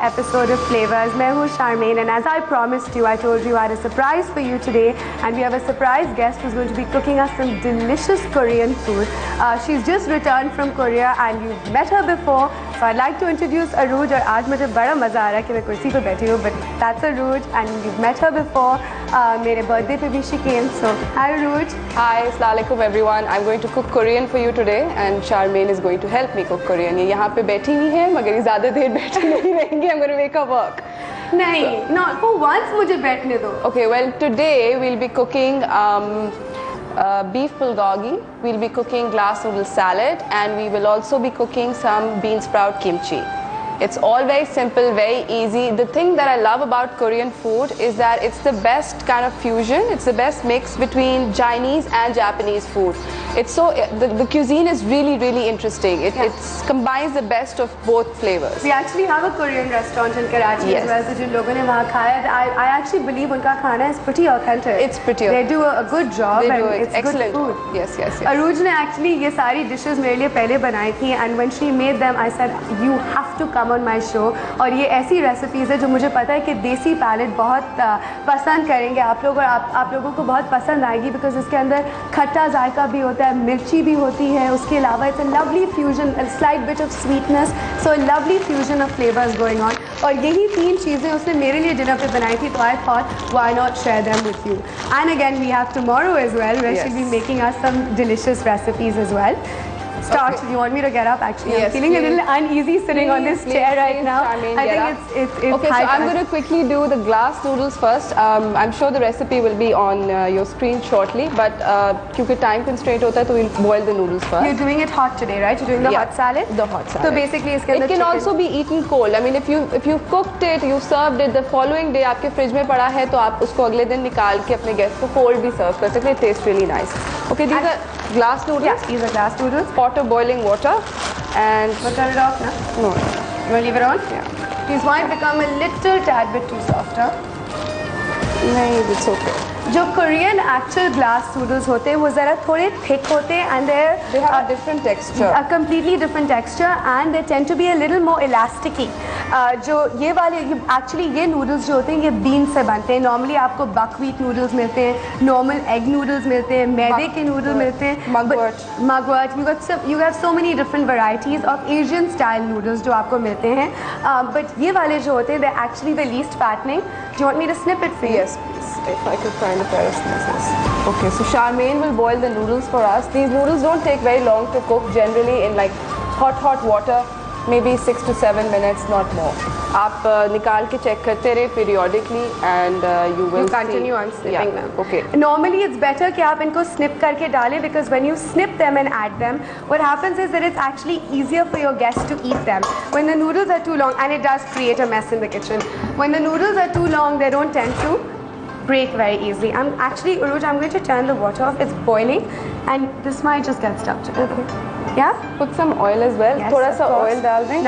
episode of Flavors. मैं हूँ Charmaine, and as I promised you, I told you I had a surprise for you today, and we have a surprise guest who's going to be cooking us some delicious Korean food. She's just returned from Korea, and you've met her before. So I'd like to introduce Arooj, और आज मुझे बड़ा मज़ा आ रहा है कि मैं कुर्सी पर बैठी हूँ, but that's Arooj, and you've met her before. मेरे birthday पे भी she came. So hi Arooj. Hi, assalamu alaikum everyone. I'm going to cook Korean for you today, and Charmaine is going to help me cook Korean. ये यहाँ पे बैठी हुई है, मगर ये ज़्यादा देर बैठी नहीं रहेंगी. I'm going to make her work. नहीं, not for once मुझे बैठने दो. Okay, well today we'll be cooking beef bulgogi. We'll be cooking glass noodle salad, and we will also be cooking some bean sprout kimchi. It's all very simple, very easy. The thing that I love about Korean food is that it's the best kind of fusion. It's the best mix between Chinese and Japanese food. It's so the cuisine is really, really interesting. It combines the best of both flavors. We actually have a Korean restaurant in Karachi as well. So जिन लोगों ने वहाँ खाया, I actually believe उनका खाना is pretty authentic. It's pretty. They do a good job. They and do it. It's Excellent good food. Yes, yes, yes. Arooj ने actually ये सारी dishes मेरे लिए पहले बनाई थी, and when she made them, I said you have to come on my show. और ये ऐसी recipes है जो मुझे पता है कि देसी palate बहुत पसंद करेंगे आप लोग, और आप लोगों को बहुत पसंद आएगी, because इसके अंदर खट्टा जायका भी होता है, मिर्ची भी होती है, उसके अलावा it's a lovely fusion, a slight bit of sweetness, so a lovely fusion of flavors going on. और यही तीन चीज़ें उसने मेरे लिए dinner पे बनाई थी, तो I thought why not share them with you. And again we have tomorrow as well, where she'll be making us some delicious recipes as well. Start. Okay. You want me to get up? Actually, yes, I'm feeling a little uneasy sitting on this chair right now. Charmaine, I think it's okay. So I'm going to quickly do the glass noodles first. I'm sure the recipe will be on your screen shortly, but क्योंकि time constraint होता है, तो we'll boil the noodles first. You're doing it hot today, right? You're doing the hot salad. The hot salad. So basically, इसके अंदर it can also be eaten cold. I mean, if you cooked it, you served it the following day, आपके fridge में पड़ा है, तो आप उसको अगले दिन निकाल के अपने गेस्ट को cold भी serve कर सकते हैं. It tastes really nice. Okay, these are glass noodles. Yeah, these are glass noodles. Pot of boiling water, and we'll turn it off now. No. You want to leave it on? Yeah. These might become a little tad bit too soft, huh? No, it's okay. जो Korean actual glass noodles होते हैं वो ज़रा थोड़े thick होते हैं, and they have a different texture. A completely different texture, and they tend to be a little more elasticy. जो ये वाले actually ये noodles जो होते हैं ये beans से बनते हैं. Normally आपको buckwheat noodles मिलते हैं, normal egg noodles मिलते हैं, मैदे के noodles मिलते हैं, mugwort. You have so many different varieties of Asian style noodles जो आपको मिलते हैं. But ये वाले जो होते हैं they're actually the least fattening. Do you want me to snip it for you? Yes, please. If I could find a pair of scissors. Okay, so Charmaine will boil the noodles for us. These noodles don't take very long to cook, generally in like hot water, maybe 6 to 7 minutes, not more. आप निकाल के check करते रहे periodically, and you will continue on snipping them. Okay. Normally it's better कि आप इनको snip करके डालें, because when you snip them and add them, what happens is that it's actually easier for your guests to eat them. When the noodles are too long, and it does create a mess in the kitchen. When the noodles are too long, they don't tend to break very easily. Arooj, I'm going to turn the water off. It's boiling, and this might just get stuck together. Okay. Yeah? Put some oil as well. Yes, थोड़ा सा oil डाल दें.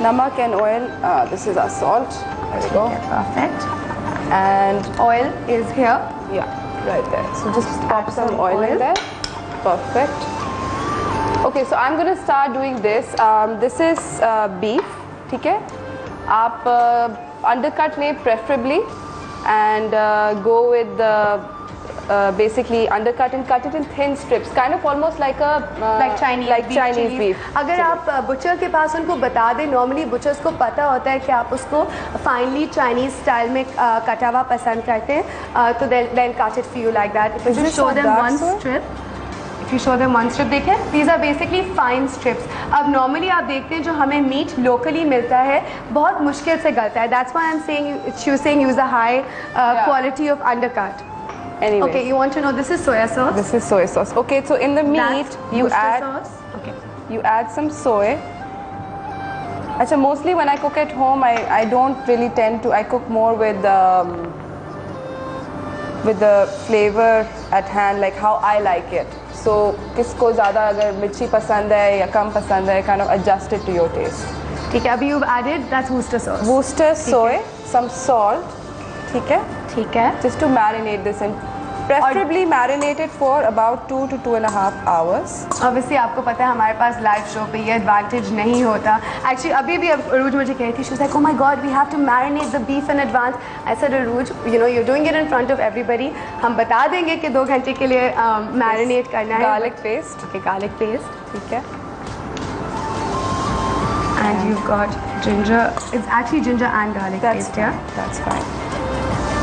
Namak and oil. This is our salt. There we go. Okay, perfect. And oil is here. Yeah, right there. So just pop some oil in there. Perfect. Okay, so I'm going to start doing this. This is beef. ठीक है? आप undercut लें preferably, and go with the basically undercut and cut it in thin strips, kind of almost like a like Chinese beef. अगर आप butcher के पास उनको बता दें, normally butchers को पता होता है कि आप उसको finely Chinese style में कटा हुआ पसंद करते हैं, तो they'll cut it for you like that. If you show them one strip, देखें, these are basically fine strips. अब normally आप देखते हैं जो हमें meat locally मिलता है बहुत मुश्किल से गलता है. That's why I'm saying use a high quality of undercut. Anyway. Okay, you want to know, this is soya sauce. This is soy sauce. Okay, so in the meat you add sauce. Okay. You add some soy. Actually, mostly when I cook at home, I don't really tend to. I cook more with the flavor at hand, like how I like it. So किसको ज़्यादा अगर मिर्ची पसंद है या कम पसंद है, kind of adjust it to your taste. ठीक है, अभी you've added that's Worcester sauce. Worcester soy, some salt, ठीक है? ठीक है. Just to marinate this and Preferably marinated for about 2 to 2.5 hours. Obviously आपको पता है हमारे पास लाइव शो पे ये एडवांटेज नहीं होता. Actually अभी भी अरूज मुझे कही थी, she was like, oh my god, we have to marinate the beef in advance. I said, Aruj, you know, you're doing it in front of everybody. हम बता देंगे कि 2 घंटे के लिए marinate करना है. Garlic paste. Okay, garlic paste. ठीक है. And you've got ginger. It's actually ginger and garlic paste, yeah? That's fine.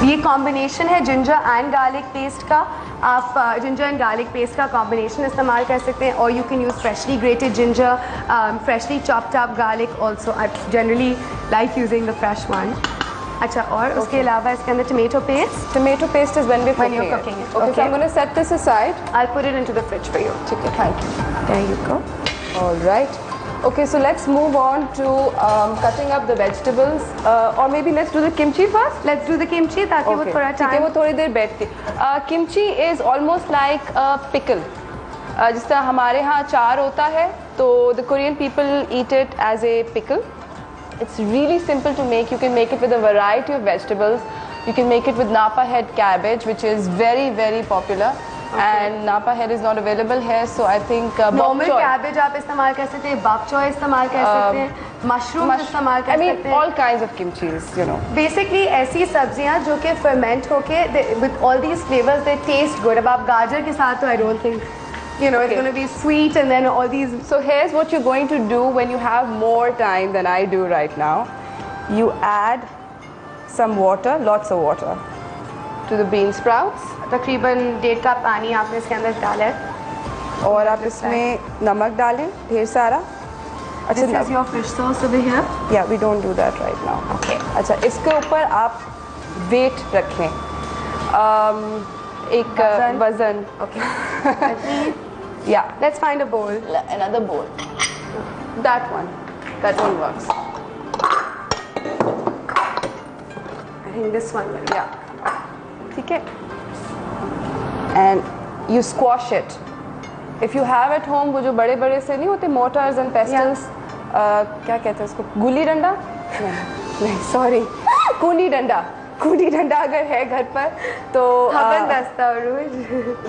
ये कॉम्बिनेशन है जिंजर एंड गार्लिक पेस्ट का. आप जिंजर एंड गार्लिक पेस्ट का कॉम्बिनेशन इस्तेमाल कर सकते हैं, और you can use freshly grated ginger, freshly chopped up garlic also. I generally like using the fresh one. अच्छा, और उसके अलावा इसके अंदर tomato paste. Tomato paste is when you're cooking it. Okay, so I'm going to set this aside. I'll put it into the fridge for you. ठीक है, thank you. There you go. All right. Okay, so let's move on to cutting up the vegetables, or maybe let's do the kimchi first. Let's do the kimchi ताकि वो थोड़ा ठीक है, वो थोड़ी देर बैठ के. Kimchi is almost like a pickle. जिस तरह हमारे यहाँ अचार होता है, तो the Korean people eat it as a pickle. It's really simple to make. You can make it with a variety of vegetables. You can make it with Napa head cabbage, which is very, very popular. Okay. And Napa head is not available here, so I think normal cabbage आप इस्तेमाल कर सकते हैं, bok choy इस्तेमाल कर सकते हैं, mushrooms इस्तेमाल कर सकते हैं. All kinds of kimchis, you know. Basically ऐसी सब्जियां जो कि ferment होके with all these flavors they taste good. अब आप गाजर के साथ तो I don't think, you know, it's going to be sweet and then all these. So here's what you're going to do when you have more time than I do right now. You add some water, lots of water, to the bean sprouts. तकरीबन 1.5 cup पानी आपने इसके अंदर डाला है, और आप इसमें नमक डालें ढेर सारा. अच्छा, this is your fish sauce over here. Yeah, we don't do that right now. Okay. अच्छा, इसके ऊपर आप वेट रखें, एक वजन. Okay. Yeah. Let's find a bowl. Another bowl. That one works. I think this one will. Yeah. ठीक है. And you squash it. If you have at home वो जो बड़े बड़े से नहीं होते mortars and pestles, क्या कहते हैं उसको, गुली डंडा? नहीं, sorry, कूनी डंडा अगर है घर पर तो दस्ता रोज,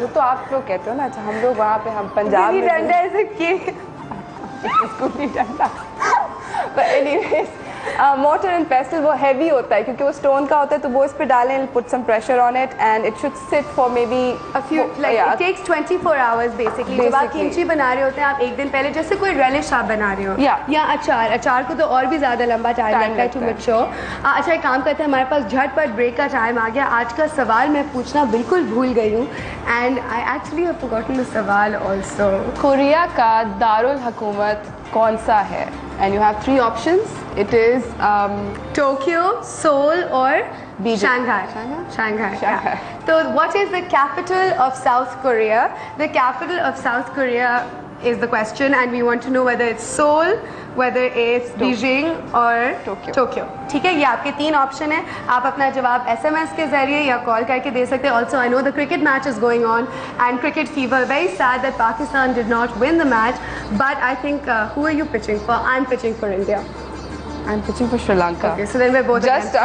वो तो आप लोग कहते हो ना. अच्छा, हम लोग वहाँ पे, हम पंजाब में डंडा ऐसे किए. गुली डंडा. But anyways, mortar and pestle वो heavy होता है क्योंकि वो stone का होता है, तो वो इस पे डालें, put some pressure on it and it should sit for maybe a few, like it takes 24 hours basically. जब आप kimchi बना रहे होते हैं, आप एक दिन पहले, जैसे कोई relish आप बना रहे हो या अचार को तो और भी ज़्यादा लंबा टाइम लगता है to mature. अच्छा, एक काम करते हैं, हमारे पास झटपट ब्रेक का टाइम आ गया. आज का सवाल मैं पूछना बिल्कुल भूल गई हूँ, and I actually have forgotten the सवाल also. कोरिया का दारुल हुकूमत कौन सा है? And you have 3 options. It is Tokyo, Seoul or Beijing. Shanghai. Yeah. So what is the capital of South Korea? The capital of South Korea is the question, and we want to know whether it's Seoul, whether it's Beijing or Tokyo. ठीक है, ये आपके 3 option है. आप अपना जवाब SMS के जरिए या कॉल करके दे सकते हैं. Also, I know the cricket match is going on and cricket fever. Very sad that Pakistan did not win the match, but I think who are you pitching for? I'm pitching for India. I'm pitching for Sri Lanka. Okay, so then we're both just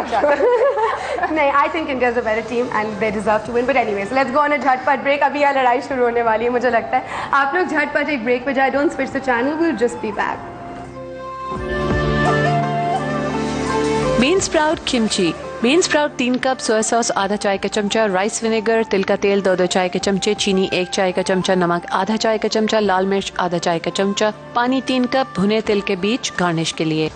नहीं, I think India's a better team and they deserve to win. But anyways, let's go on a झटपट break. अभी यह लड़ाई शुरू होने वाली है, मुझे लगता है. आप लोग झटपट एक break पे जाए. Don't switch the channel. We'll just be back. Bean sprout kimchi. Bean sprout 3 cup, soya sauce आधा चाय का चमचा, राइस विनेगर, तिल का तेल 2 चाय के चमचे, चीनी 1 चाय का चमचा, नमक आधा चाय का चमचा, लाल मिर्च आधा चाय का चमचा, पानी 3 कप, भुने तिल के बीज गार्निश के लिए.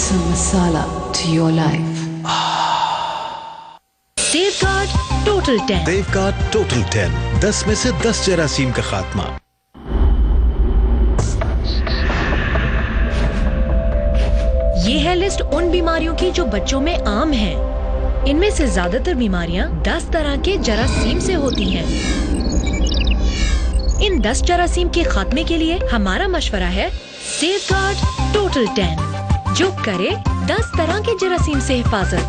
Some masala to your life. Safeguard Total 10. Safeguard Total 10. 10 में से 10 जरासीम का खात्मा. ये है लिस्ट उन बीमारियों की जो बच्चों में आम हैं. इनमें से ज्यादातर बीमारियां 10 तरह के जरासीम से होती हैं. इन 10 जरासीम के खात्मे के लिए हमारा मशवरा है Safeguard Total 10. जो करे 10 तरह के जरासीम से हिफाजत।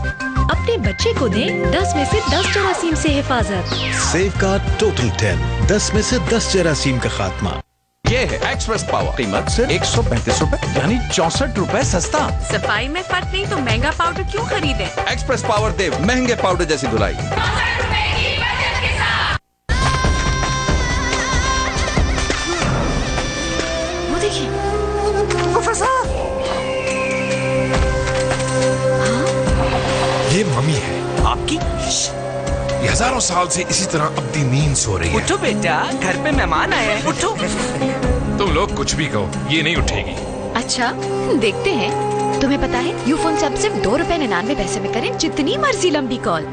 अपने बच्चे को दें 10 में से 10 जरासीम से हिफाजत। सेफगार्ड टोटल 10, 10 में से 10 जरासीम का खात्मा। ये है एक्सप्रेस पावर, कीमत सिर्फ 135 रुपए, यानी 64 रुपए सस्ता। सफाई में फर्क नहीं तो महंगा पाउडर क्यों खरीदे? एक्सप्रेस पावर दे महंगे पाउडर जैसी धुलाई। वो देखिए, ये मम्मी है आपकी। ये हजारों साल से इसी तरह अपनी नींद सो रही है। उठो बेटा, घर पे मेहमान आए हैं, उठो। तुम लोग कुछ भी कहो, ये नहीं उठेगी। अच्छा, देखते हैं। तुम्हें पता है यूफोन से अब सिर्फ ₹2.99 में करें जितनी मर्जी लंबी कॉल।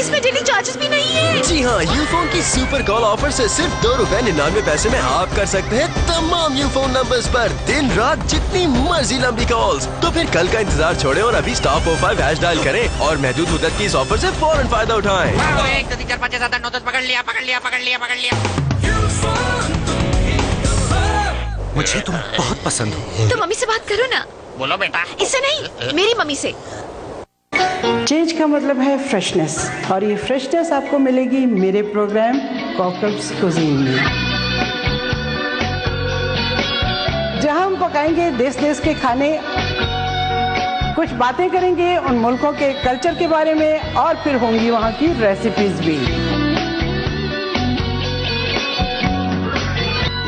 इसमें डेली चार्जेस भी नहीं है। जी हाँ, यूफोन की सुपर कॉल ऑफर से सिर्फ ₹2.99 में आप कर सकते हैं तमाम यूफोन नंबर्स पर दिन रात जितनी मर्जी लंबी कॉल्स। तो फिर कल का इंतजार छोड़ें और अभी *45# डायल करें और महदूद मुद्दत की इस ऑफर से फौरन फायदा उठाएं। 1 2 3 4 5 6 7 8 9 10 पकड़ लिया। मुझे तुम बहुत पसंद हो। तो मम्मी से बात करो ना। बोलो बेटा। इससे नहीं, मेरी मम्मी से। चेंज का मतलब है फ्रेशनेस, और ये फ्रेशनेस आपको मिलेगी मेरे प्रोग्राम कॉकटेल्स कुजीन में, जहां हम पकाएंगे देश देश के खाने, कुछ बातें करेंगे उन मुल्कों के कल्चर के बारे में, और फिर होंगी वहां की रेसिपीज भी।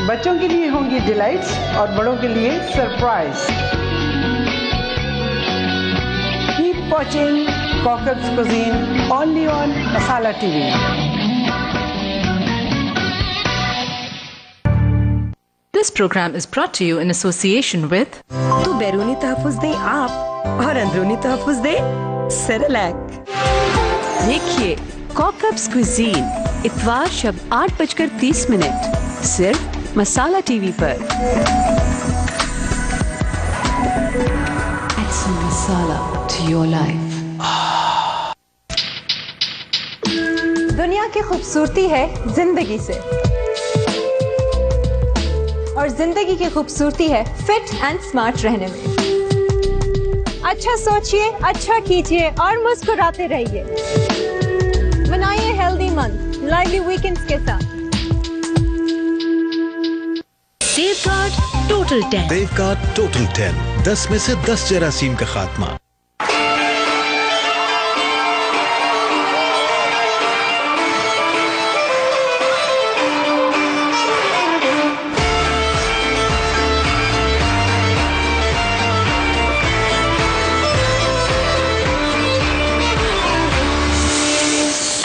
बच्चों के लिए होंगी डिलाइट्स और बड़ों के लिए surprise. Keep watching cocktails cuisine only on Masala TV. This program is brought to you in association with तो बैरूनी तहफ़्फ़ुज़ दें आप और अंदरूनी तहफ़्फ़ुज़ दें सेरेलैक। देखिए कॉकअप्स क्विजीन इतवार शब 8:30 सिर्फ मसाला टीवी पर। Add some masala to your life. दुनिया की खूबसूरती है जिंदगी से, और जिंदगी की खूबसूरती है फिट एंड स्मार्ट रहने में। अच्छा सोचिए, अच्छा कीजिए और मुस्कुराते रहिए। मनाइए हेल्दी मंथ लाइवली वीकेंड्स के साथ। सेफगार्ड टोटल 10, सेफगार्ड टोटल 10, 10 में से 10 जरासीम का खात्मा।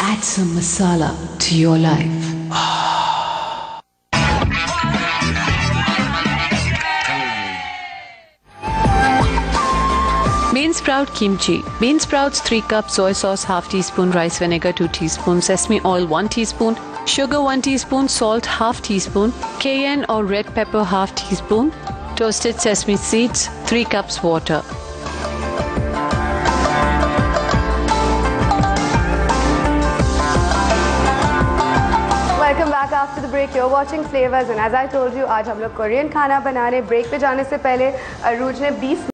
Add some masala to your life. Bean sprout kimchi. Bean sprouts 3 cups, soy sauce ½ teaspoon, rice vinegar 2 teaspoons, sesame oil 1 teaspoon, sugar 1 teaspoon, salt ½ teaspoon, cayenne or red pepper ½ teaspoon, toasted sesame seeds 3 cups water. Welcome back after the break. You're watching Flavors, and as I told you, आज हम लोग Korean खाना बनाने। Break पे जाने से पहले अरूज ने बीफ